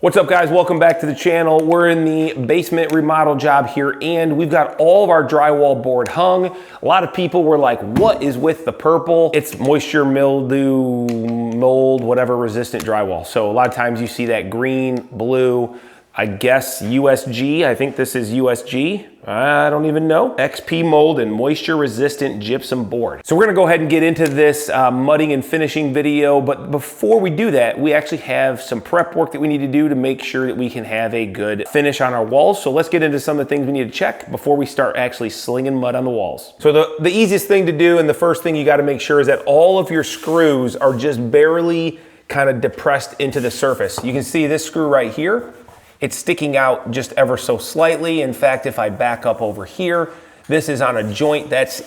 What's up, guys? Welcome back to the channel. We're in the basement remodel job here, and we've got all of our drywall board hung. A lot of people were like, what is with the purple? It's moisture, mildew, mold, whatever resistant drywall. So a lot of times you see that green, blue, I guess USG. I think this is USG. I don't even know. XP mold and moisture resistant gypsum board. So we're gonna go ahead and get into this mudding and finishing video, but before we do that, we actually have some prep work that we need to do to make sure that we can have a good finish on our walls. So let's get into some of the things we need to check before we start actually slinging mud on the walls. So the easiest thing to do, and the first thing you gotta make sure, is that all of your screws are just barely kind of depressed into the surface. You can see this screw right here. It's sticking out just ever so slightly. In fact, if I back up over here, this is on a joint that's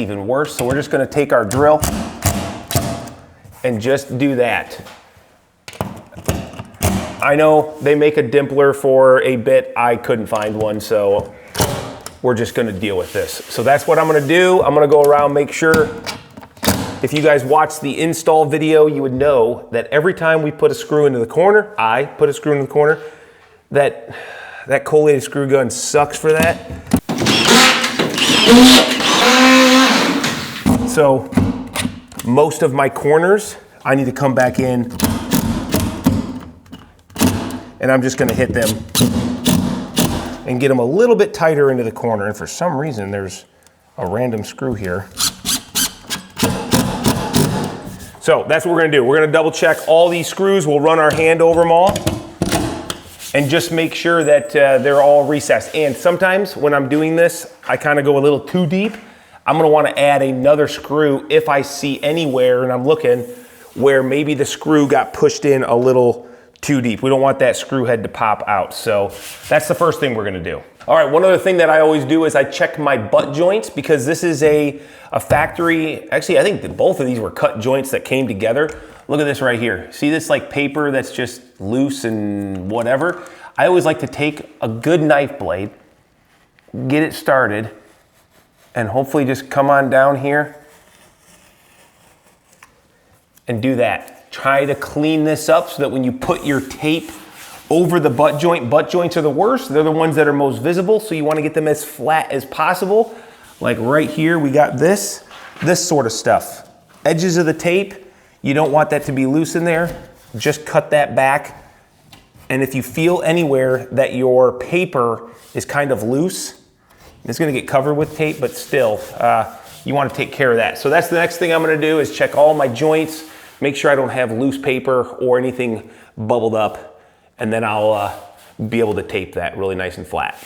even worse. So we're just gonna take our drill and just do that. I know they make a dimpler for a bit. I couldn't find one, so we're just gonna deal with this. So that's what I'm gonna do. I'm gonna go around, make sure. If you guys watched the install video, you would know that every time we put a screw into the corner, I put a screw into the corner, that collated screw gun sucks for that. So most of my corners, I need to come back in and I'm just gonna hit them and get them a little bit tighter into the corner. And for some reason, there's a random screw here. So that's what we're gonna do. We're gonna double check all these screws. We'll run our hand over them all and just make sure that they're all recessed. And sometimes when I'm doing this, I kind of go a little too deep. I'm gonna wanna add another screw if I see anywhere, and I'm looking, where maybe the screw got pushed in a little too deep. We don't want that screw head to pop out. So that's the first thing we're gonna do. All right, one other thing that I always do is I check my butt joints, because this is a factory. Actually, I think that both of these were cut joints that came together. Look at this right here. See this like paper that's just loose and whatever? I always like to take a good knife blade, get it started, and hopefully just come on down here and do that. Try to clean this up so that when you put your tape over the butt joints are the worst. They're the ones that are most visible, so you want to get them as flat as possible. Like right here, we got this sort of stuff. Edges of the tape, you don't want that to be loose in there. Just cut that back. And if you feel anywhere that your paper is kind of loose, it's gonna get covered with tape, but still, you wanna take care of that. So that's the next thing I'm gonna do, is check all my joints, make sure I don't have loose paper or anything bubbled up, and then I'll be able to tape that really nice and flat.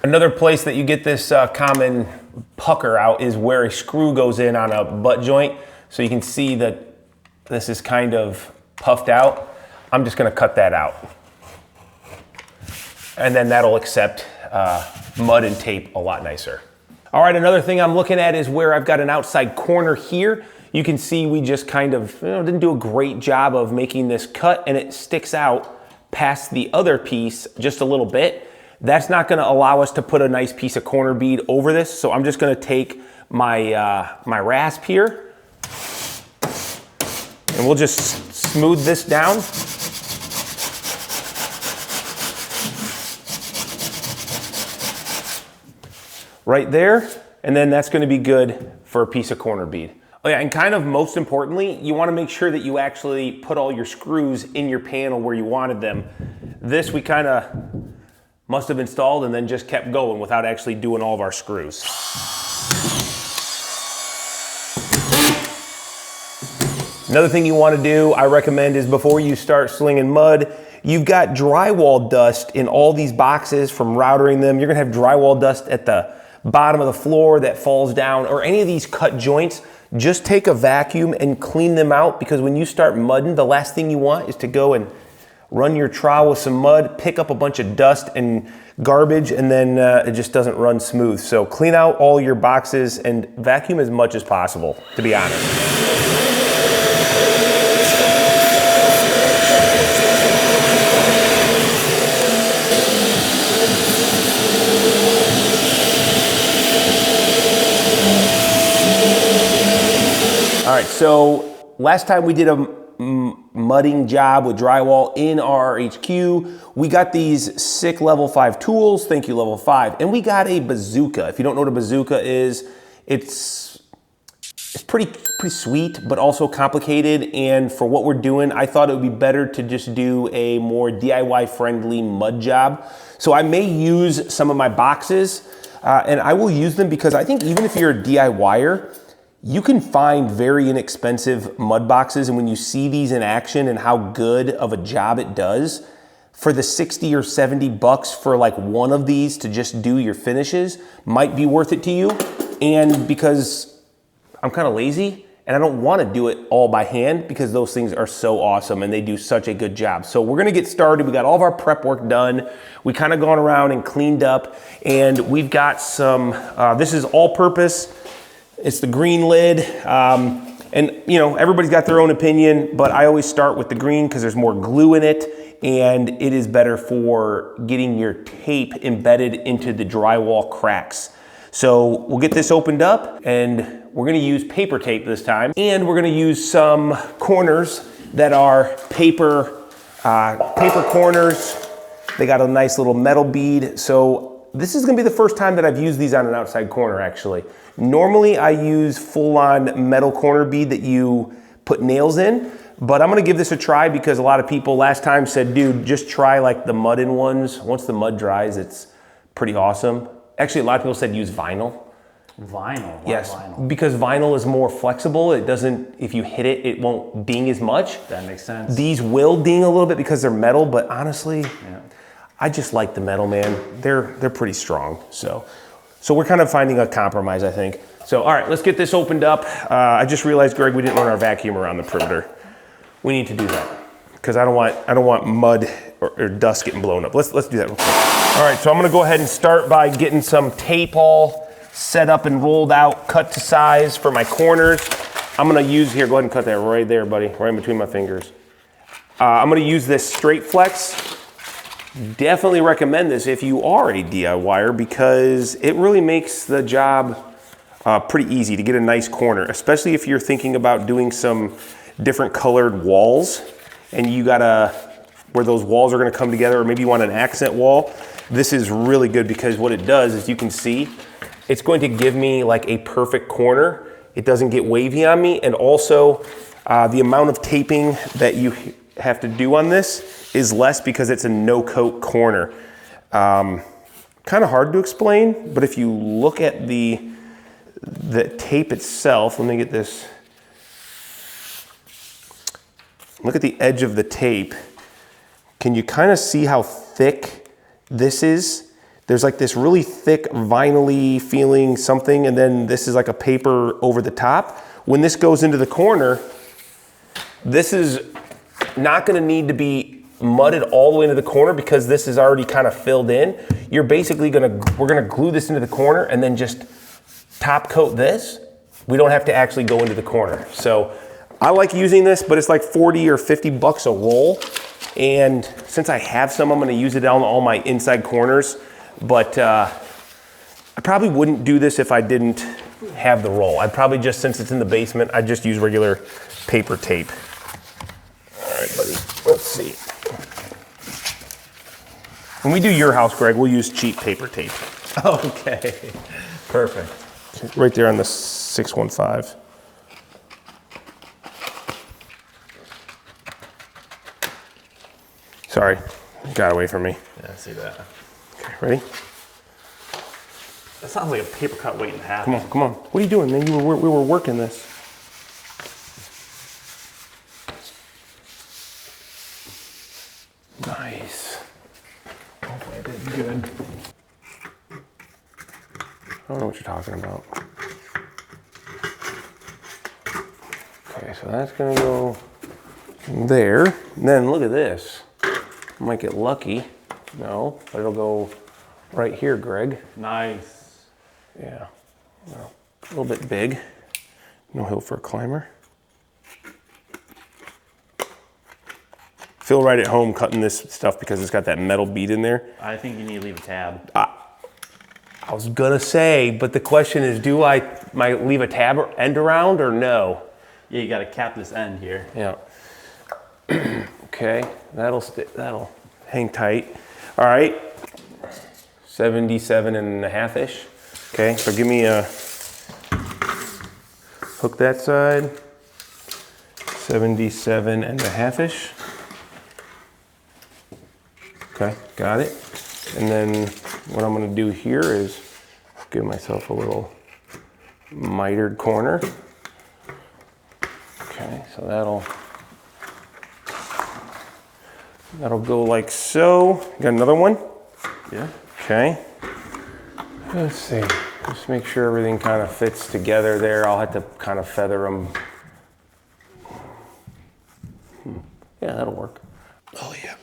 Another place that you get this common pucker out is where a screw goes in on a butt joint. So you can see that this is kind of puffed out. I'm just gonna cut that out. And then that'll accept mud and tape a lot nicer. All right, another thing I'm looking at is where I've got an outside corner here. You can see we just kind of didn't do a great job of making this cut, and it sticks out past the other piece just a little bit. That's not gonna allow us to put a nice piece of corner bead over this, so I'm just gonna take my, my rasp here, and we'll just smooth this down. Right there, and then that's gonna be good for a piece of corner bead. Oh yeah, and kind of most importantly, you wanna make sure that you actually put all your screws in your panel where you wanted them. This we kinda must have installed and then just kept going without actually doing all of our screws. Another thing you want to do, I recommend, is before you start slinging mud, you've got drywall dust in all these boxes from routering them. You're gonna have drywall dust at the bottom of the floor that falls down, or any of these cut joints. Just take a vacuum and clean them out, because when you start mudding, the last thing you want is to go and run your trowel with some mud, pick up a bunch of dust and garbage, and then it just doesn't run smooth. So clean out all your boxes and vacuum as much as possible, to be honest. All right, so last time we did a mudding job with drywall in our HQ. We got these sick level 5 tools, thank you level 5, and we got a bazooka. If you don't know what a bazooka is, it's pretty sweet, but also complicated, and for what we're doing, I thought it would be better to just do a more DIY friendly mud job. So I may use some of my boxes, and I will use them because I think even if you're a DIYer, you can find very inexpensive mud boxes, and when you see these in action and how good of a job it does, for the 60 or 70 bucks for like one of these to just do your finishes might be worth it to you. And because I'm kind of lazy and I don't want to do it all by hand because those things are so awesome and they do such a good job. So we're gonna get started. We got all of our prep work done. We kind of gone around and cleaned up, and we've got some, this is all purpose. It's the green lid, and you know, everybody's got their own opinion, but I always start with the green because there's more glue in it, and it is better for getting your tape embedded into the drywall cracks. So we'll get this opened up, and we're gonna use paper tape this time, and we're gonna use some corners that are paper corners. They got a nice little metal bead. So this is gonna be the first time that I've used these on an outside corner, actually. Normally I use full-on metal corner bead that you put nails in, but I'm gonna give this a try because a lot of people last time said, dude, just try like the mud-in ones. Once the mud dries, it's pretty awesome. Actually, a lot of people said use vinyl. Vinyl? Why yes, vinyl? Because vinyl is more flexible. It doesn't, if you hit it, it won't ding as much. That makes sense. These will ding a little bit because they're metal, but honestly, yeah. I just like the metal, man. They're pretty strong. So we're kind of finding a compromise, I think. So, all right, let's get this opened up. I just realized, Greg, we didn't run our vacuum around the perimeter. We need to do that because I don't want mud or dust getting blown up. Let's do that real quick. All right, so I'm gonna go ahead and start by getting some tape all set up and rolled out, cut to size for my corners. I'm gonna use, here, go ahead and cut that right there, buddy, right in between my fingers. I'm gonna use this straight flex. Definitely recommend this if you are a DIYer because it really makes the job pretty easy to get a nice corner, especially if you're thinking about doing some different colored walls and you gotta, where those walls are gonna come together, or maybe you want an accent wall. This is really good because what it does is, you can see, it's going to give me like a perfect corner. It doesn't get wavy on me, and also the amount of taping that you have to do on this is less because it's a no-coat corner. Kind of hard to explain, but if you look at the tape itself, let me get this. Look at the edge of the tape. Can you kind of see how thick this is? There's like this really thick vinyl-y feeling something, and then this is like a paper over the top. When this goes into the corner, this is not gonna need to be mudded all the way into the corner because this is already kind of filled in. You're basically we're gonna glue this into the corner and then just top coat this. We don't have to actually go into the corner. So I like using this, but it's like 40 or 50 bucks a roll. And since I have some, I'm gonna use it on all my inside corners. But I probably wouldn't do this if I didn't have the roll. I'd probably just, since it's in the basement, I'd just use regular paper tape. All right, buddy, let's see. When we do your house, Greg, we'll use cheap paper tape. Okay, perfect. Right there on the 615. Sorry, got away from me. Yeah, I see that. Okay, ready? That sounds like a paper cut waiting to happen. Come on. What are you doing, man? We were working this. Nice. Hopefully I did good. I don't know what you're talking about. Okay, so that's gonna go there. And then look at this. I might get lucky. No, but it'll go right here, Greg. Nice. Yeah, well, a little bit big. No hill for a climber. Feel right at home cutting this stuff because it's got that metal bead in there. I think you need to leave a tab. I was gonna say, but the question is, do I leave a tab or end around or no? Yeah, you gotta cap this end here. Yeah. Okay, that'll hang tight. All right, 77.5-ish. Okay, so give me a hook that side, 77.5-ish. Okay, got it. And then what I'm gonna do here is give myself a little mitered corner. Okay, so that'll go like so. Got another one? Yeah. Okay. Let's see. Just make sure everything kind of fits together there. I'll have to kind of feather them. Yeah, that'll work. Oh yeah.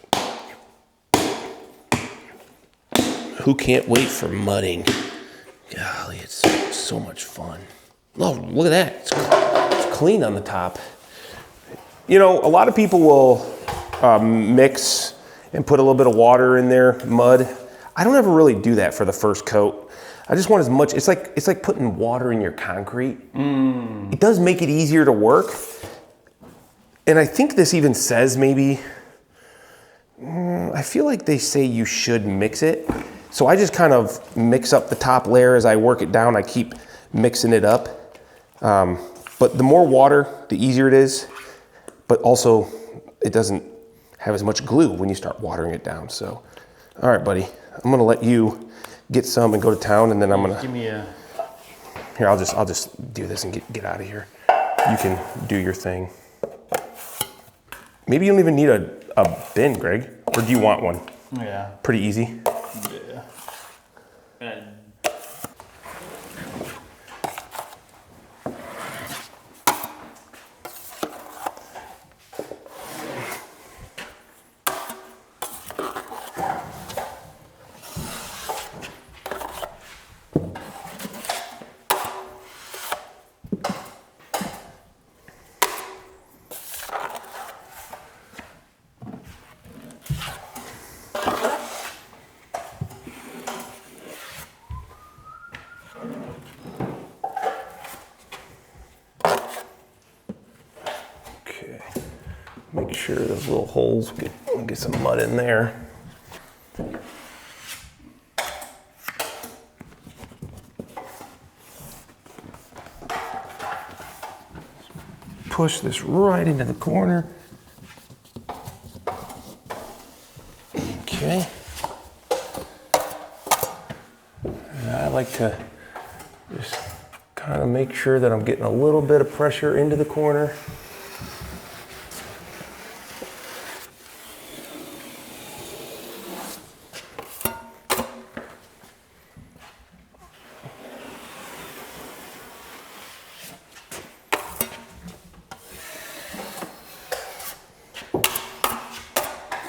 Who can't wait for mudding? Golly, it's so much fun. Oh, look at that. It's clean on the top. You know, a lot of people will mix and put a little bit of water in their mud. I don't ever really do that for the first coat. I just want as much, it's like putting water in your concrete. It does make it easier to work. And I think this even says maybe, I feel like they say you should mix it. So I just kind of mix up the top layer as I work it down. I keep mixing it up. But the more water, the easier it is. But also, it doesn't have as much glue when you start watering it down. So, all right, buddy. I'm gonna let you get some and go to town, and then I'm gonna give me a. Here, I'll just do this and get out of here. You can do your thing. Maybe you don't even need a bin, Greg. Or do you want one? Yeah. Pretty easy. Yeah. And Okay. Make sure those little holes get some mud in there. Push this right into the corner. Okay. And I like to just kind of make sure that I'm getting a little bit of pressure into the corner.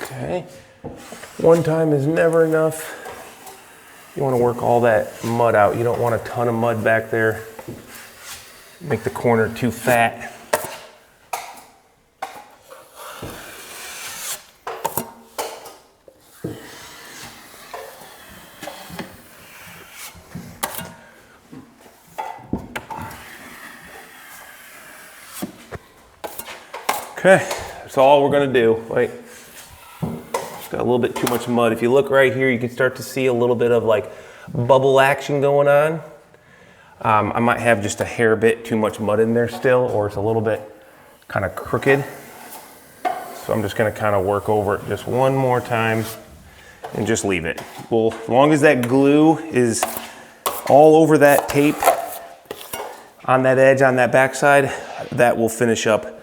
Okay, one time is never enough. You want to work all that mud out. You don't want a ton of mud back there. Make the corner too fat. Okay, that's all we're gonna do. Like, got a little bit too much mud. If you look right here, you can start to see a little bit of like bubble action going on. I might have just a hair bit too much mud in there still, or it's a little bit kind of crooked. So I'm just gonna kind of work over it just one more time and just leave it. Well, as long as that glue is all over that tape on that edge, on that backside, that will finish up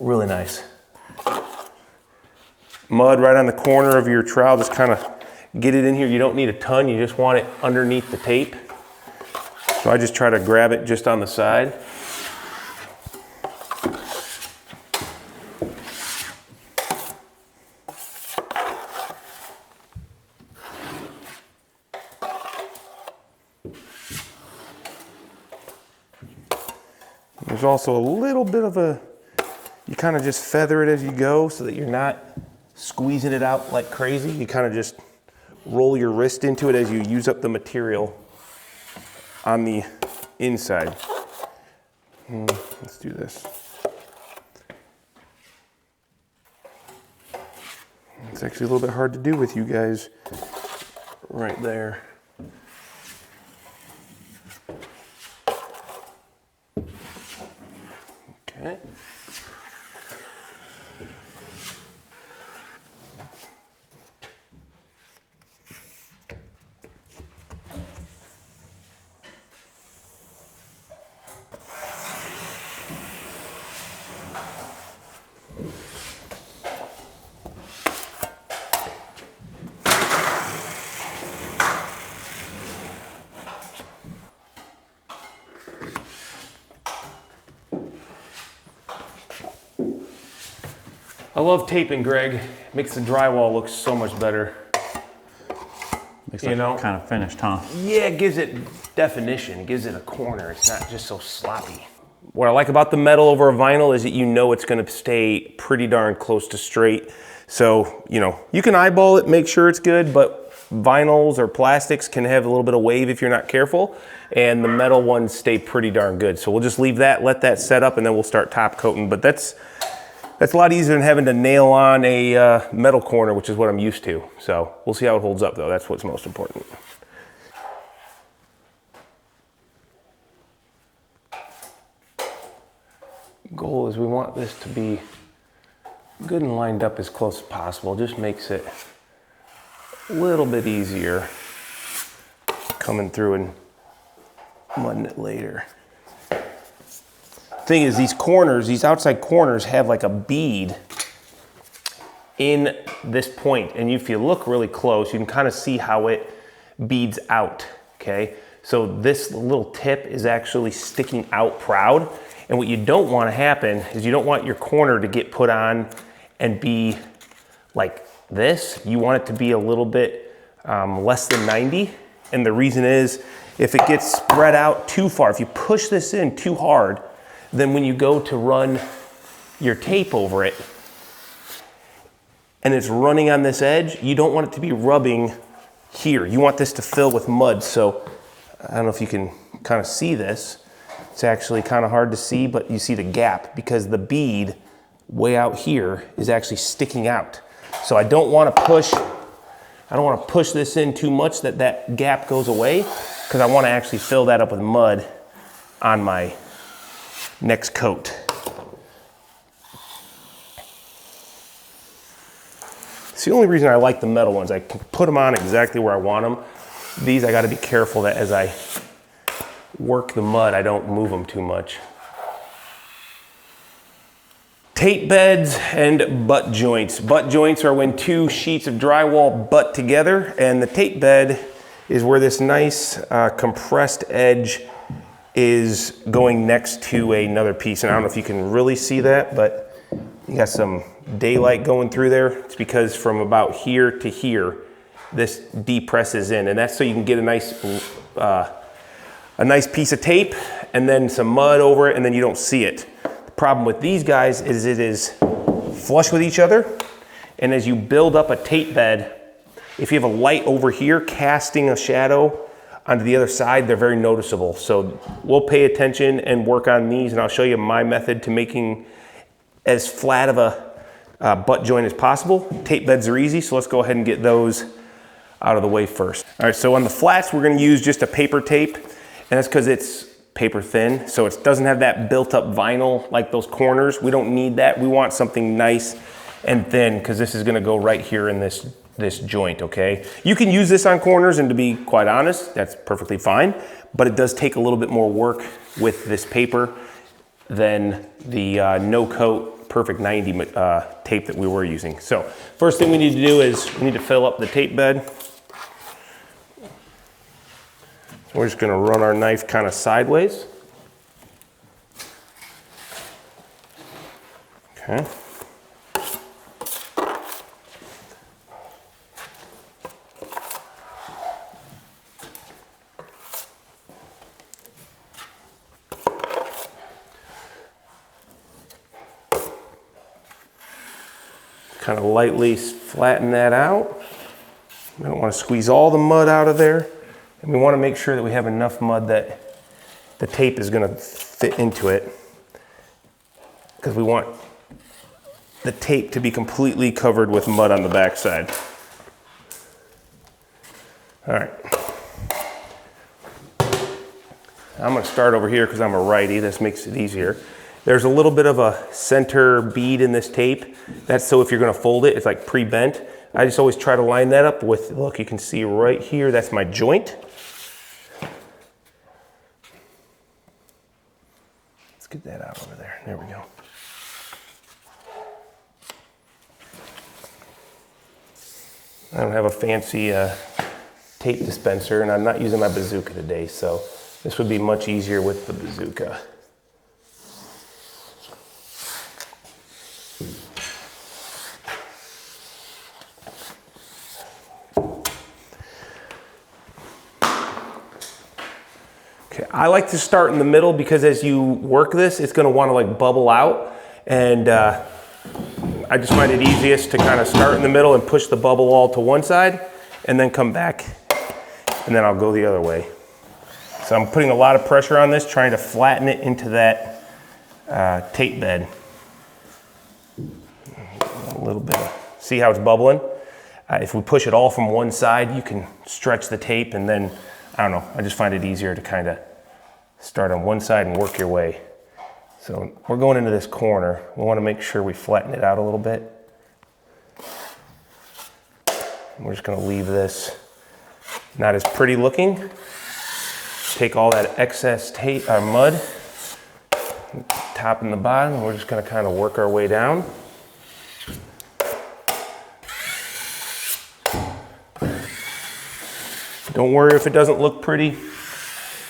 really nice. Mud right on the corner of your trowel, just kind of get it in here. You don't need a ton, you just want it underneath the tape. So I just try to grab it just on the side. There's also a little bit of a, you kind of just feather it as you go so that you're not squeezing it out like crazy. You kind of just roll your wrist into it as you use up the material on the inside. Let's do this. It's actually a little bit hard to do with you guys right there. Okay. I love taping, Greg. Makes the drywall look so much better. Makes it kind of finished, huh? Yeah, it gives it definition. It gives it a corner. It's not just so sloppy. What I like about the metal over a vinyl is that you know it's gonna stay pretty darn close to straight. So, you know, you can eyeball it, make sure it's good, but vinyls or plastics can have a little bit of wave if you're not careful, and the metal ones stay pretty darn good. So we'll just leave that, let that set up, and then we'll start top coating. But that's a lot easier than having to nail on a metal corner, which is what I'm used to. So we'll see how it holds up though. That's what's most important. Goal is we want this to be good and lined up as close as possible. Just makes it a little bit easier coming through and mudding it later. Thing is, these corners, these outside corners have like a bead in this point, and if you look really close, you can kind of see how it beads out, okay? So this little tip is actually sticking out proud, and what you don't want to happen is you don't want your corner to get put on and be like this. You want it to be a little bit less than 90, and the reason is if it gets spread out too far, if you push this in too hard, then when you go to run your tape over it and it's running on this edge, you don't want it to be rubbing here. You want this to fill with mud. So I don't know if you can kind of see this. It's actually kind of hard to see, but you see the gap because the bead way out here is actually sticking out. So I don't want to push this in too much that that gap goes away, because I want to actually fill that up with mud on my next coat. It's the only reason I like the metal ones. I can put them on exactly where I want them. These, I got to be careful that as I work the mud, I don't move them too much. Tape beds and butt joints. Butt joints are when two sheets of drywall butt together, and the tape bed is where this nice compressed edge is going next to another piece. And I don't know if you can really see that, but you got some daylight going through there. It's because from about here to here, this depresses in, and that's so you can get a nice piece of tape and then some mud over it, and then you don't see it. The problem with these guys is it is flush with each other, and as you build up a tape bed, if you have a light over here casting a shadow onto the other side, they're very noticeable. So we'll pay attention and work on these, and I'll show you my method to making as flat of a butt joint as possible. Tape beds are easy, so let's go ahead and get those out of the way first. All right, so on the flats, we're gonna use just a paper tape, and that's because it's paper thin, so it doesn't have that built up vinyl like those corners. We don't need that. We want something nice and thin, because this is gonna go right here in this joint, okay? You can use this on corners, and to be quite honest, that's perfectly fine, but it does take a little bit more work with this paper than the no coat perfect 90 tape that we were using. So first thing we need to do is we need to fill up the tape bed. So we're just gonna run our knife kind of sideways. Okay. Kind of lightly flatten that out. We don't want to squeeze all the mud out of there. And we want to make sure that we have enough mud that the tape is going to fit into it, because we want the tape to be completely covered with mud on the backside. All right. I'm gonna start over here because I'm a righty. This makes it easier. There's a little bit of a center bead in this tape. That's so if you're gonna fold it, it's like pre-bent. I just always try to line that up with, look, you can see right here, that's my joint. Let's get that out over there. There we go. I don't have a fancy tape dispenser, and I'm not using my bazooka today, so this would be much easier with the bazooka. Okay, I like to start in the middle because as you work this, it's gonna wanna like bubble out, and I just find it easiest to kind of start in the middle and push the bubble all to one side, and then come back, and then I'll go the other way. So I'm putting a lot of pressure on this, trying to flatten it into that tape bed. A little bit, see how it's bubbling? If we push it all from one side, you can stretch the tape, and then, I don't know, I just find it easier to kind of start on one side and work your way. So we're going into this corner. We want to make sure we flatten it out a little bit. We're just going to leave this not as pretty looking. Take all that excess tape, mud, top and the bottom. We're just going to kind of work our way down. Don't worry if it doesn't look pretty,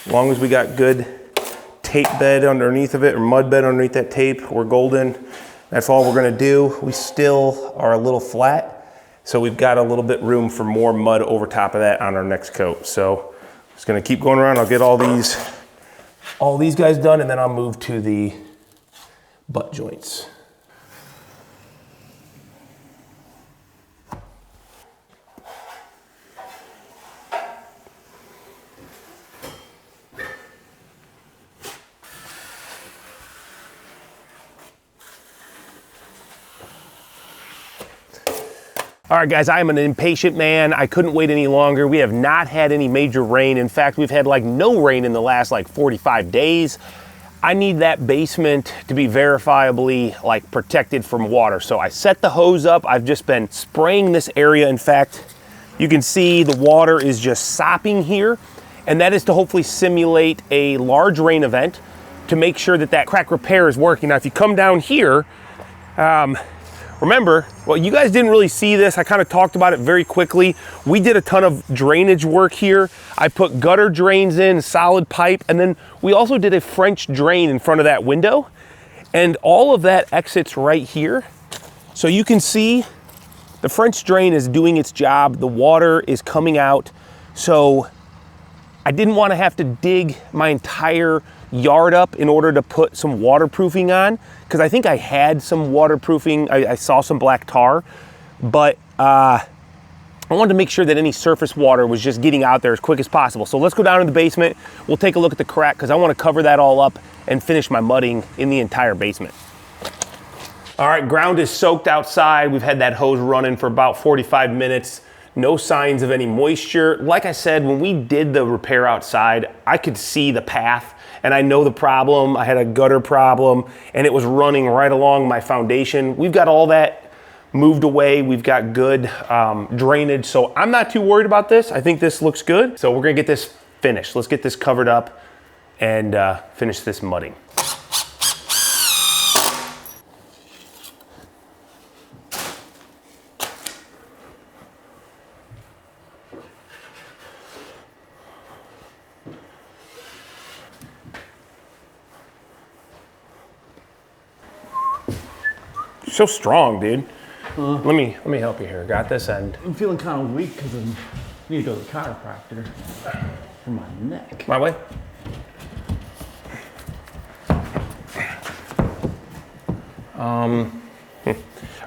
as long as we got good tape bed underneath of it, or mud bed underneath that tape, we're golden. That's all we're gonna do. We still are a little flat, so we've got a little bit room for more mud over top of that on our next coat. So just gonna keep going around. I'll get all these guys done, and then I'll move to the butt joints. All right, guys, I am an impatient man. I couldn't wait any longer. We have not had any major rain. In fact, we've had like no rain in the last like 45 days. I need that basement to be verifiably like protected from water. So I set the hose up. I've just been spraying this area. In fact, you can see the water is just sopping here. And that is to hopefully simulate a large rain event to make sure that that crack repair is working. Now, if you come down here, remember, well, you guys didn't really see this. I kind of talked about it very quickly. We did a ton of drainage work here. I put gutter drains in, solid pipe, and then we also did a French drain in front of that window. And all of that exits right here. So you can see the French drain is doing its job. The water is coming out. So I didn't want to have to dig my entire yard up in order to put some waterproofing on, because I think I had some waterproofing. I saw some black tar, but I wanted to make sure that any surface water was just getting out there as quick as possible. So let's go down to the basement. We'll take a look at the crack, because I want to cover that all up and finish my mudding in the entire basement. All right, ground is soaked outside. We've had that hose running for about 45 minutes. No signs of any moisture. Like I said, when we did the repair outside, I could see the path, and I know the problem. I had a gutter problem, and it was running right along my foundation. We've got all that moved away. We've got good drainage, so I'm not too worried about this. I think this looks good. So we're gonna get this finished. Let's get this covered up and finish this mudding. So strong, dude. Let me help you here. Got this end. I'm feeling kind of weak because I need to go to the chiropractor for my neck. My way.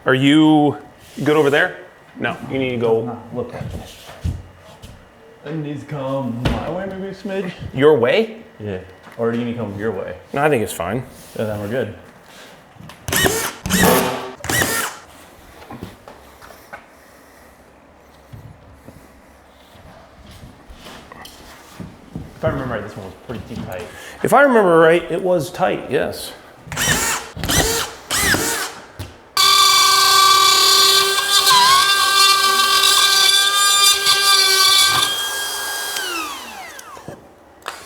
Are you good over there? No, you need to go. Look at me. It needs to come my way, maybe a smidge. Your way? Yeah. Or do you need to come your way? No, I think it's fine. Yeah, then we're good. If I remember right, this one was pretty tight. If I remember right, it was tight, yes.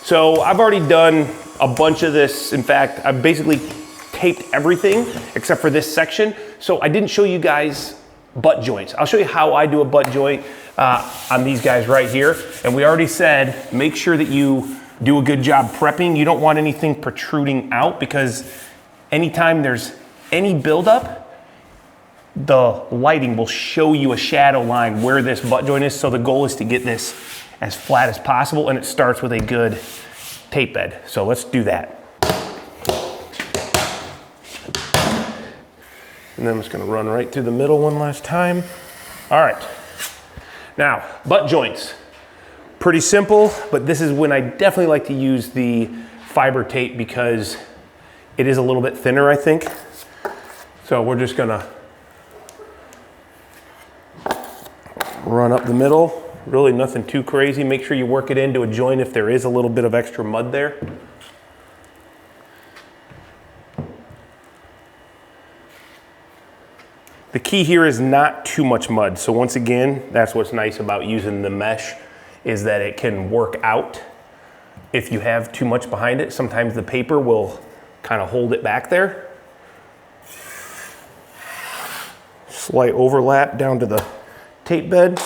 So I've already done a bunch of this. In fact, I've basically taped everything except for this section. So I didn't show you guys butt joints. I'll show you how I do a butt joint on these guys right here. And we already said, make sure that you do a good job prepping. You don't want anything protruding out, because anytime there's any buildup, the lighting will show you a shadow line where this butt joint is. So the goal is to get this as flat as possible, and it starts with a good tape bed. So let's do that. And then I'm just gonna run right through the middle one last time. All right, now butt joints. Pretty simple, but this is when I definitely like to use the fiber tape because it is a little bit thinner, I think. So we're just gonna run up the middle. Really nothing too crazy. Make sure you work it into a joint if there is a little bit of extra mud there. The key here is not too much mud. So once again, that's what's nice about using the mesh, is that it can work out. If you have too much behind it, sometimes the paper will kind of hold it back there. Slight overlap down to the tape bed.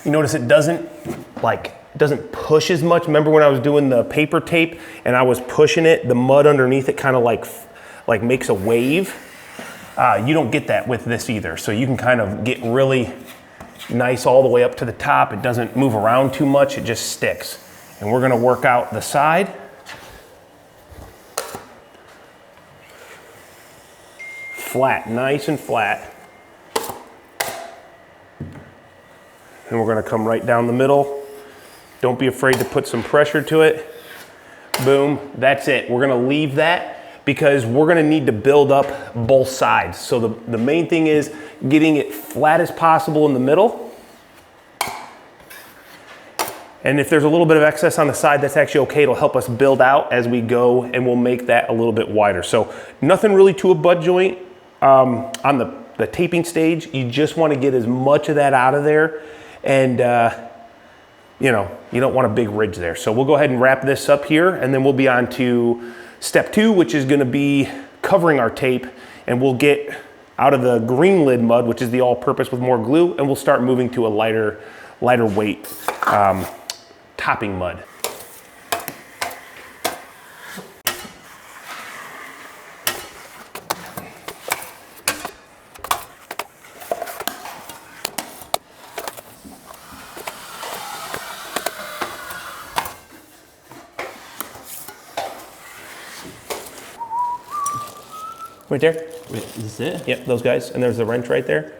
You notice it doesn't push as much. Remember when I was doing the paper tape and I was pushing it, the mud underneath it kind of like makes a wave. You don't get that with this either. So you can kind of get really nice all the way up to the top. It doesn't move around too much, it just sticks. And we're gonna work out the side. Flat, nice and flat. And we're gonna come right down the middle. Don't be afraid to put some pressure to it. Boom, that's it. We're gonna leave that because we're gonna need to build up both sides. So the main thing is getting it flat as possible in the middle. And if there's a little bit of excess on the side, that's actually okay. It'll help us build out as we go, and we'll make that a little bit wider. So nothing really to a butt joint on the taping stage. You just wanna get as much of that out of there. And you know, you don't want a big ridge there. So we'll go ahead and wrap this up here, and then we'll be on to step 2, which is gonna be covering our tape, and we'll get out of the green lid mud, which is the all-purpose with more glue, and we'll start moving to a lighter weight topping mud. Right there. Wait, is this it? Yep, those guys. And there's the wrench right there.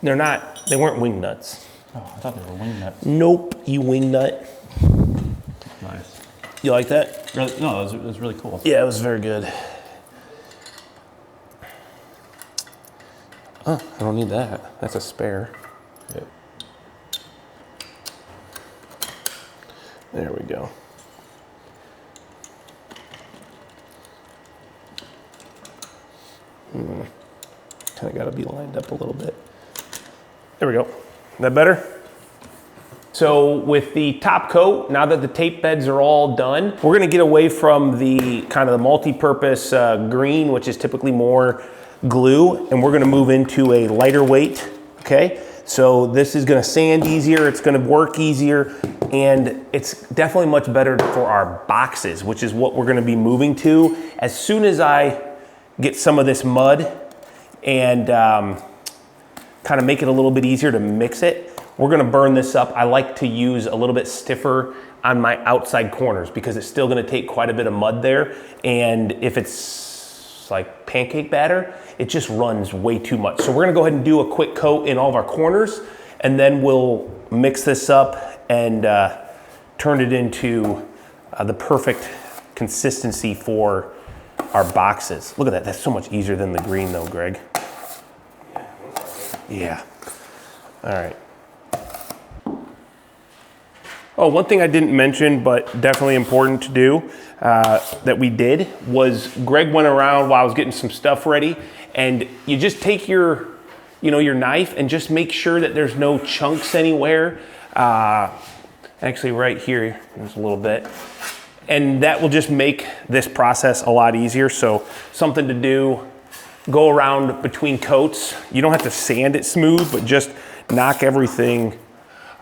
They weren't wing nuts. Oh, I thought they were wing nuts. Nope, you wing nut. Nice. You like that? Really, no, it was really cool. Yeah, it was very good. Oh, I don't need that. That's a spare. Yep. There we go. Kind of got to be lined up a little bit. There we go. That better? So with the top coat, now that the tape beds are all done, we're gonna get away from the kind of the multi-purpose green, which is typically more glue, and we're gonna move into a lighter weight, okay? So this is gonna sand easier, it's gonna work easier, and it's definitely much better for our boxes, which is what we're gonna be moving to. As soon as I get some of this mud and kind of make it a little bit easier to mix it, we're gonna burn this up. I like to use a little bit stiffer on my outside corners because it's still gonna take quite a bit of mud there. And if it's like pancake batter, it just runs way too much. So we're gonna go ahead and do a quick coat in all of our corners, and then we'll mix this up and turn it into the perfect consistency for our boxes. Look at that, that's so much easier than the green though, Greg. Yeah, all right. Oh, one thing I didn't mention, but definitely important to do, that we did, was Greg went around while I was getting some stuff ready, and you just take your, your knife and just make sure that there's no chunks anywhere. Actually right here, there's a little bit. And that will just make this process a lot easier. So something to do, go around between coats. You don't have to sand it smooth, but just knock everything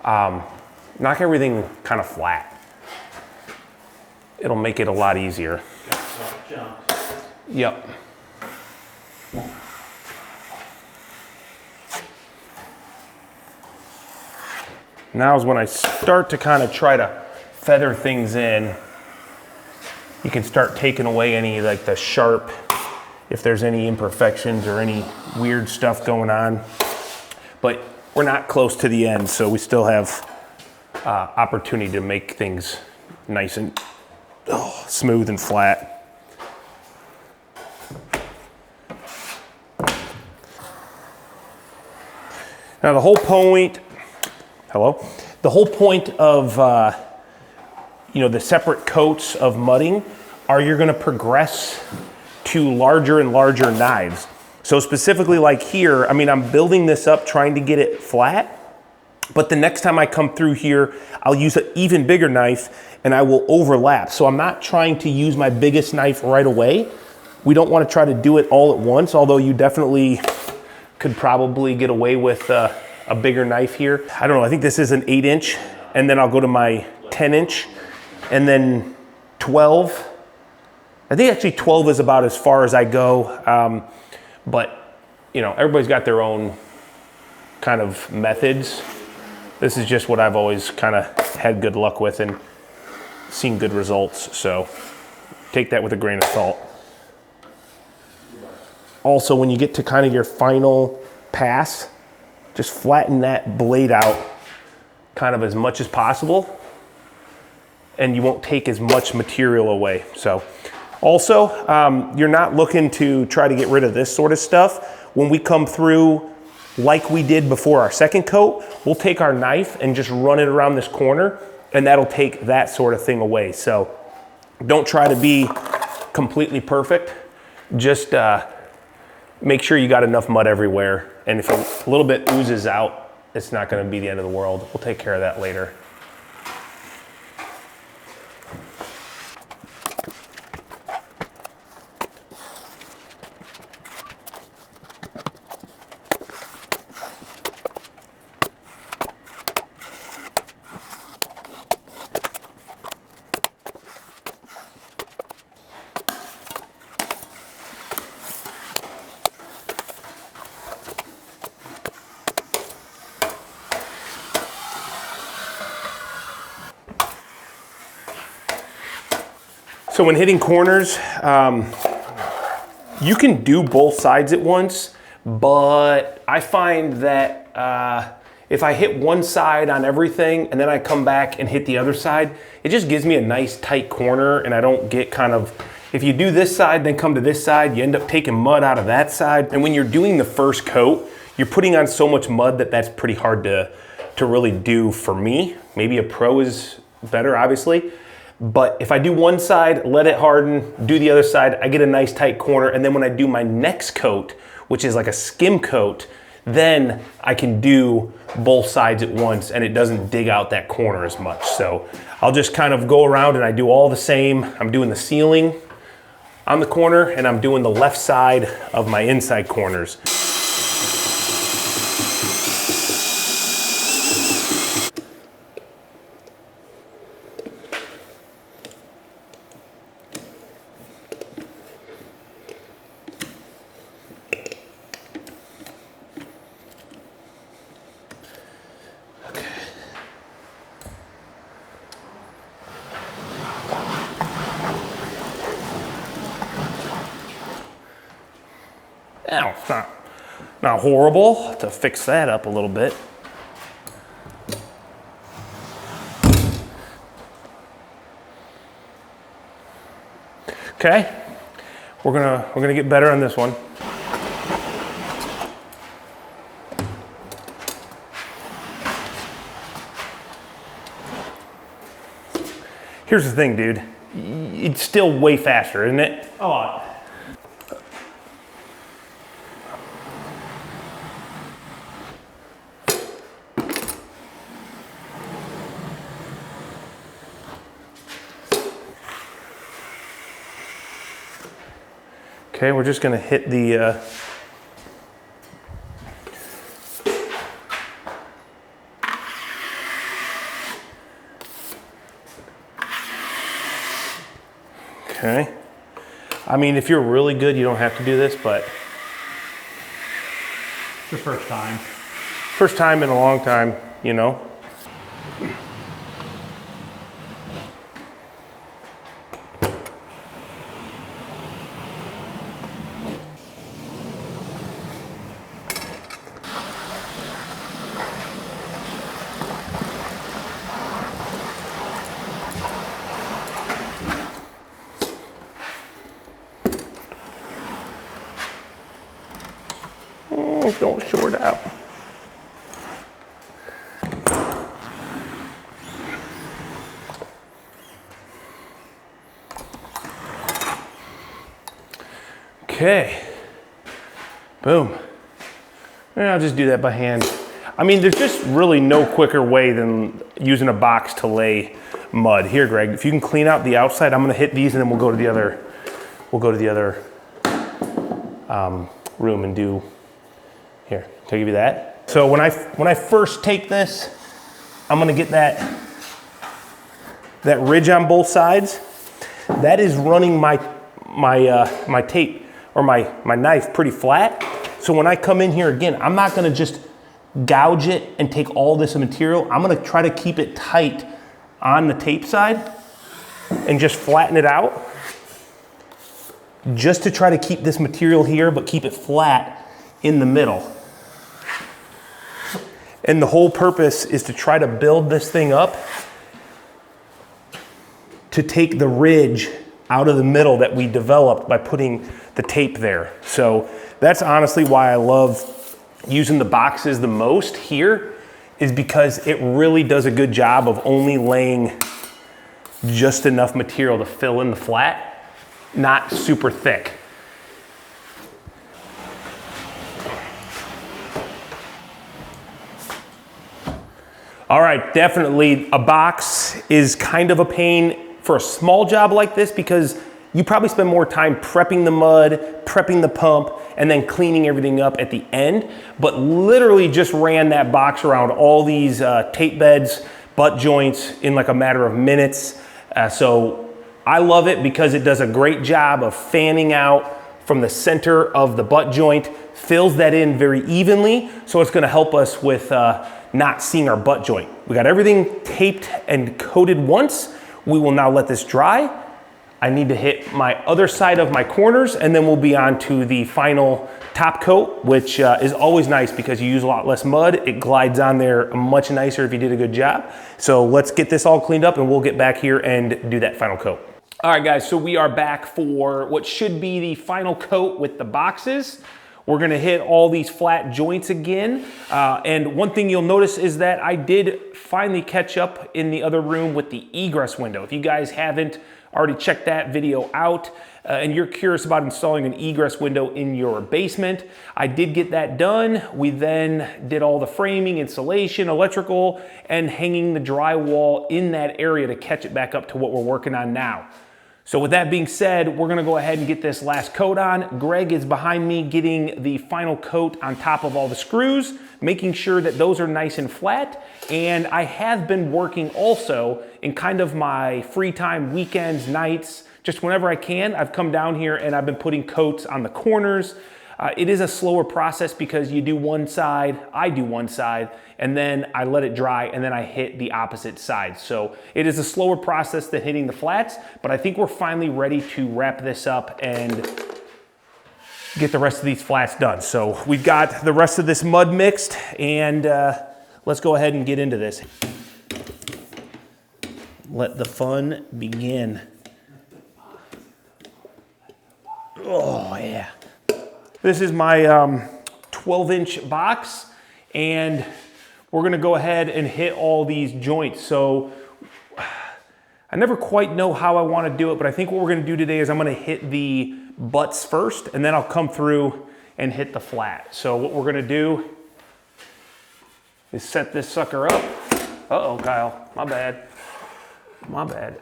kind of flat. It'll make it a lot easier. Yep. Now is when I start to kind of try to feather things in. You can start taking away any like the sharp, if there's any imperfections or any weird stuff going on. But we're not close to the end, so we still have opportunity to make things nice and smooth and flat. Now the whole point of the separate coats of mudding are you're gonna progress to larger and larger knives. So specifically like here, I mean, I'm building this up trying to get it flat, but the next time I come through here, I'll use an even bigger knife and I will overlap. So I'm not trying to use my biggest knife right away. We don't wanna try to do it all at once, although you definitely could probably get away with a bigger knife here. I don't know, I think this is an 8-inch, and then I'll go to my 10-inch, and then 12. I think actually 12 is about as far as I go, but everybody's got their own kind of methods. This is just what I've always kind of had good luck with and seen good results, so take that with a grain of salt. Also, when you get to kind of your final pass, just flatten that blade out kind of as much as possible, and you won't take as much material away. So also, you're not looking to try to get rid of this sort of stuff. When we come through, like we did before our second coat, we'll take our knife and just run it around this corner, and that'll take that sort of thing away. So don't try to be completely perfect. Just make sure you got enough mud everywhere. And if a little bit oozes out, it's not gonna be the end of the world. We'll take care of that later. So when hitting corners, you can do both sides at once, but I find that if I hit one side on everything and then I come back and hit the other side, it just gives me a nice tight corner, and I don't get kind of, if you do this side, then come to this side, you end up taking mud out of that side. And when you're doing the first coat, you're putting on so much mud that that's pretty hard to really do for me. Maybe a pro is better, obviously. But if I do one side, let it harden, do the other side, I get a nice tight corner, and then when I do my next coat, which is like a skim coat, then I can do both sides at once and it doesn't dig out that corner as much. So I'll just kind of go around and I do all the same. I'm doing the ceiling on the corner and I'm doing the left side of my inside corners. Now, it's not horrible. To fix that up a little bit. Okay, we're gonna get better on this one. Here's the thing, dude. It's still way faster, isn't it? A lot. Okay, we're just gonna hit the okay. I mean, if you're really good, you don't have to do this, but It's the first time. first time in a long time, you know. Don't short out. Okay, boom. And I'll just do that by hand. I mean, there's just really no quicker way than using a box to lay mud. Here, Greg, if you can clean out the outside, I'm gonna hit these and then we'll go to the other, room and do, here, can I give you that? So when I first take this, I'm gonna get that ridge on both sides. That is running my tape or my knife pretty flat. So when I come in here again, I'm not gonna just gouge it and take all this material. I'm gonna try to keep it tight on the tape side and just flatten it out, just to try to keep this material here, but keep it flat in the middle. And the whole purpose is to try to build this thing up to take the ridge out of the middle that we developed by putting the tape there. So that's honestly why I love using the boxes the most here, is because it really does a good job of only laying just enough material to fill in the flat, not super thick. All right, definitely a box is kind of a pain for a small job like this, because you probably spend more time prepping the mud, prepping the pump, and then cleaning everything up at the end. But literally just ran that box around all these tape beds, butt joints in like a matter of minutes. So I love it because it does a great job of fanning out from the center of the butt joint, fills that in very evenly. So it's gonna help us with not seeing our butt joint. We got everything taped and coated once. We will now let this dry. I need to hit my other side of my corners, and then we'll be on to the final top coat, which is always nice because you use a lot less mud. It glides on there much nicer if you did a good job. So let's get this all cleaned up and we'll get back here and do that final coat. All right, guys, so we are back for what should be the final coat with the boxes. We're gonna hit all these flat joints again. And one thing you'll notice is that I did finally catch up in the other room with the egress window. If you guys haven't already checked that video out and you're curious about installing an egress window in your basement, I did get that done. We then did all the framing, insulation, electrical, and hanging the drywall in that area to catch it back up to what we're working on now. So with that being said, we're gonna go ahead and get this last coat on. Greg is behind me getting the final coat on top of all the screws, making sure that those are nice and flat. And I have been working also in kind of my free time, weekends, nights, just whenever I can. I've come down here and I've been putting coats on the corners. It is a slower process because you do one side, I do one side, and then I let it dry, and then I hit the opposite side. So it is a slower process than hitting the flats, but I think we're finally ready to wrap this up and get the rest of these flats done. So we've got the rest of this mud mixed, and let's go ahead and get into this. Let the fun begin. Oh, yeah. This is my 12-inch box, and we're gonna go ahead and hit all these joints. So I never quite know how I want to do it, but I think what we're going to do today is I'm going to hit the butts first, and then I'll come through and hit the flat. So what we're going to do is set this sucker up. Uh-oh, Kyle, my bad. My bad.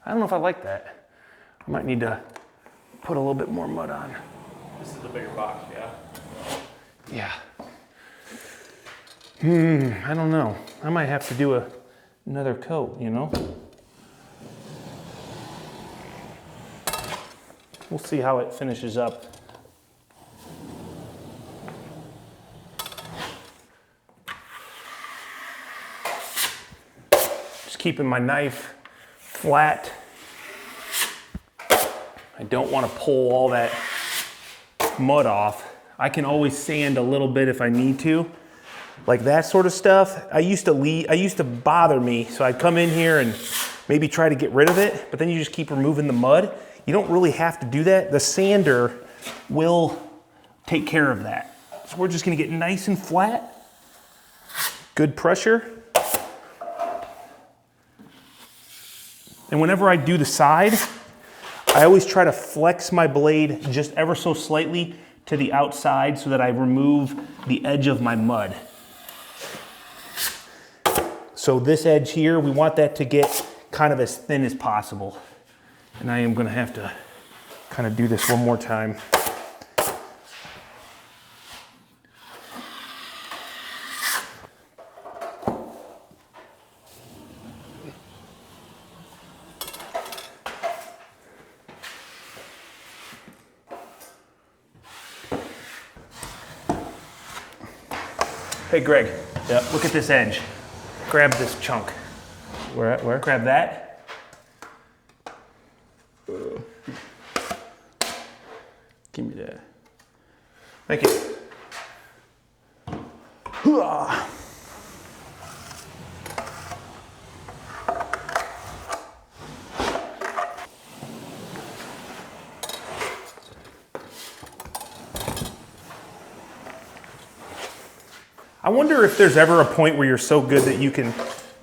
I don't know if I like that. I might need to put a little bit more mud on. This is the bigger box, yeah? Yeah. I don't know. I might have to do another coat, you know? We'll see how it finishes up. Just keeping my knife flat. I don't want to pull all that mud off. I can always sand a little bit if I need to. Like that sort of stuff, I used to bother me, so I'd come in here and maybe try to get rid of it, but then you just keep removing the mud. You don't really have to do that. The sander will take care of that. So we're just gonna get nice and flat, good pressure. And whenever I do the side, I always try to flex my blade just ever so slightly to the outside so that I remove the edge of my mud. So this edge here, we want that to get kind of as thin as possible. And I am gonna have to kind of do this one more time. Hey Greg, look at this edge. Grab this chunk. Where? Grab that. Give me that. Thank you. I wonder if there's ever a point where you're so good that you can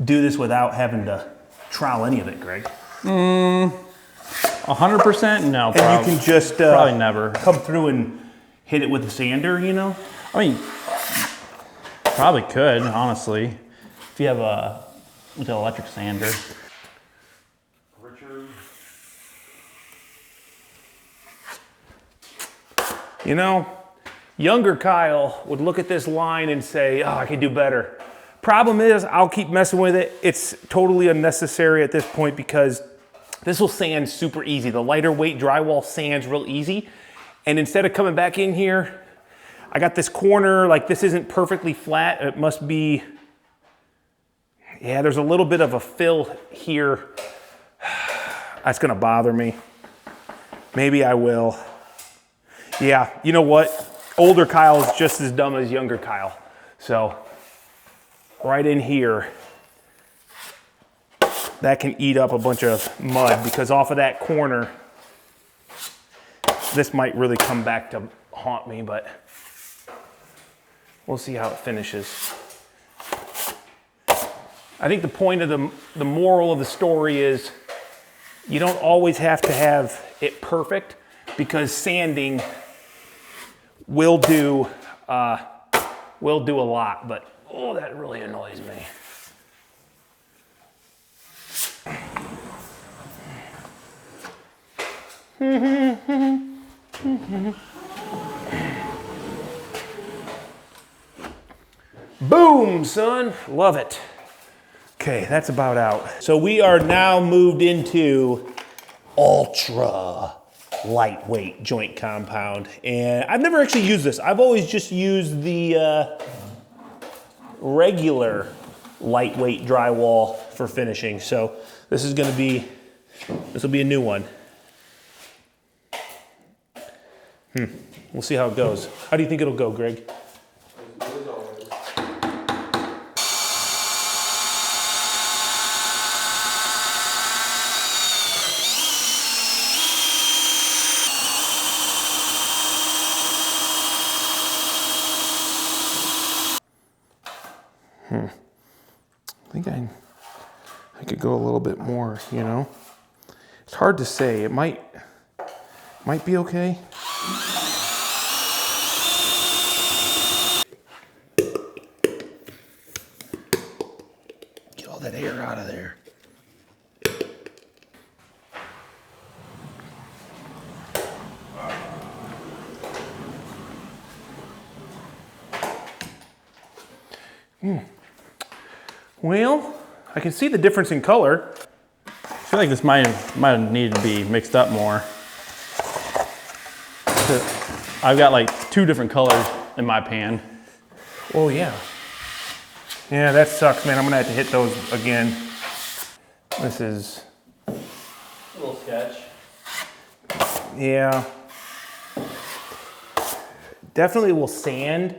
do this without having to trowel any of it, Greg. 100%? No, And you can just probably never come through and hit it with a sander, you know? I mean, probably could, honestly, if you have like an electric sander. Richard. You know, younger Kyle would look at this line and say, oh, I can do better. Problem is, I'll keep messing with it. It's totally unnecessary at this point because this will sand super easy. The lighter weight drywall sands real easy. And instead of coming back in here, I got this corner, like this isn't perfectly flat. It must be, yeah, there's a little bit of a fill here. That's gonna bother me. Maybe I will. Yeah, you know what? Older Kyle is just as dumb as younger Kyle. So right in here, that can eat up a bunch of mud because off of that corner, this might really come back to haunt me, but we'll see how it finishes. I think the point of the moral of the story is you don't always have to have it perfect because sanding will do a lot, but oh, that really annoys me. Boom, son, love it. Okay, that's about out. So we are now moved into ultra lightweight joint compound. And I've never actually used this. I've always just used the regular lightweight drywall for finishing. So this will be a new one. We'll see how it goes. How do you think it'll go, Greg? think I could go a little bit more, you know? It's hard to say. It might be okay. Get all that air out of there. Well, I can see the difference in color. I feel like this might have needed to be mixed up more. I've got like 2 different colors in my pan. Oh yeah. Yeah, that sucks, man. I'm gonna have to hit those again. This is A little sketch. Yeah. Definitely will sand.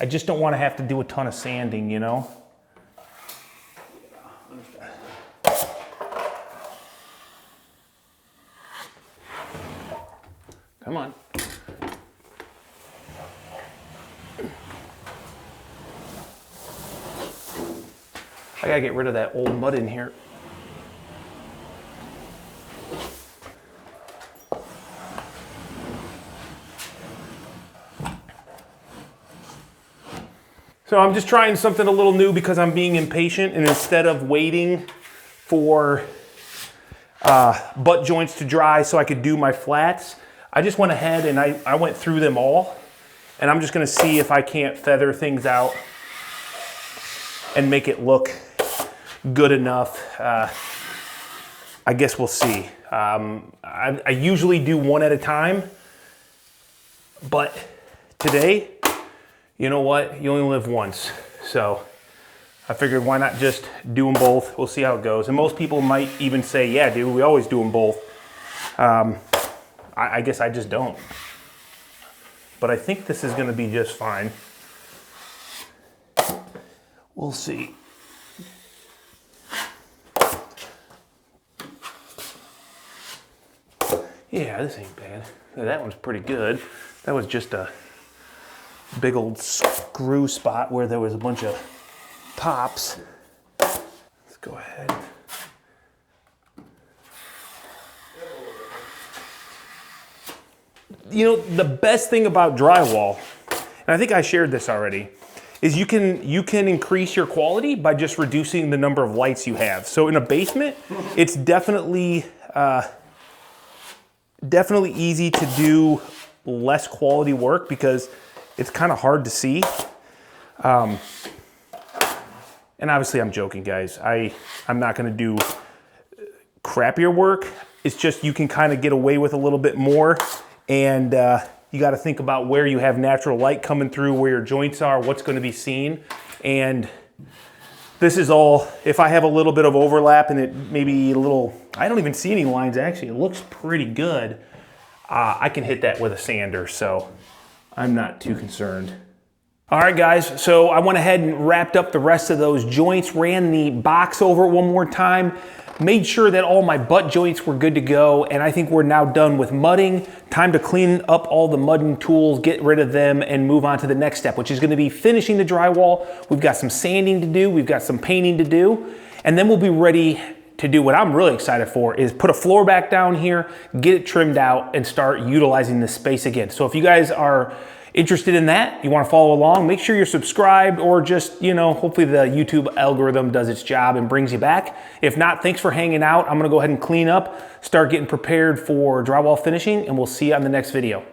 I just don't want to have to do a ton of sanding, you know? Come on. I gotta get rid of that old mud in here. So I'm just trying something a little new because I'm being impatient, and instead of waiting for butt joints to dry so I could do my flats, I just went ahead and I went through them all, and I'm just gonna see if I can't feather things out and make it look good enough. I guess we'll see. I usually do one at a time, but today, you know what? You only live once. So I figured why not just do them both? We'll see how it goes. And most people might even say, yeah, dude, we always do them both. I guess I just don't. But I think this is gonna be just fine. We'll see. Yeah, this ain't bad. That one's pretty good. That was just a big old screw spot where there was a bunch of pops. Let's go ahead. You know, the best thing about drywall, and I think I shared this already, is you can increase your quality by just reducing the number of lights you have. So in a basement, it's definitely easy to do less quality work because it's kind of hard to see. And obviously I'm joking, guys. I'm not gonna do crappier work. It's just you can kind of get away with a little bit more, and you gotta think about where you have natural light coming through, where your joints are, what's gonna be seen. And this is all, if I have a little bit of overlap and it maybe a little, I don't even see any lines actually, it looks pretty good. I can hit that with a sander, so I'm not too concerned. All right, guys, so I went ahead and wrapped up the rest of those joints, ran the box over it one more time, made sure that all my butt joints were good to go, and I think we're now done with mudding. Time to clean up all the mudding tools, get rid of them, and move on to the next step, which is gonna be finishing the drywall. We've got some sanding to do, we've got some painting to do, and then we'll be ready to do what I'm really excited for, is put a floor back down here, get it trimmed out, and start utilizing this space again. So if you guys are interested in that, you want to follow along, make sure you're subscribed, or just, you know, hopefully the YouTube algorithm does its job and brings you back. If not, thanks for hanging out. I'm gonna go ahead and clean up, start getting prepared for drywall finishing, and we'll see you on the next video.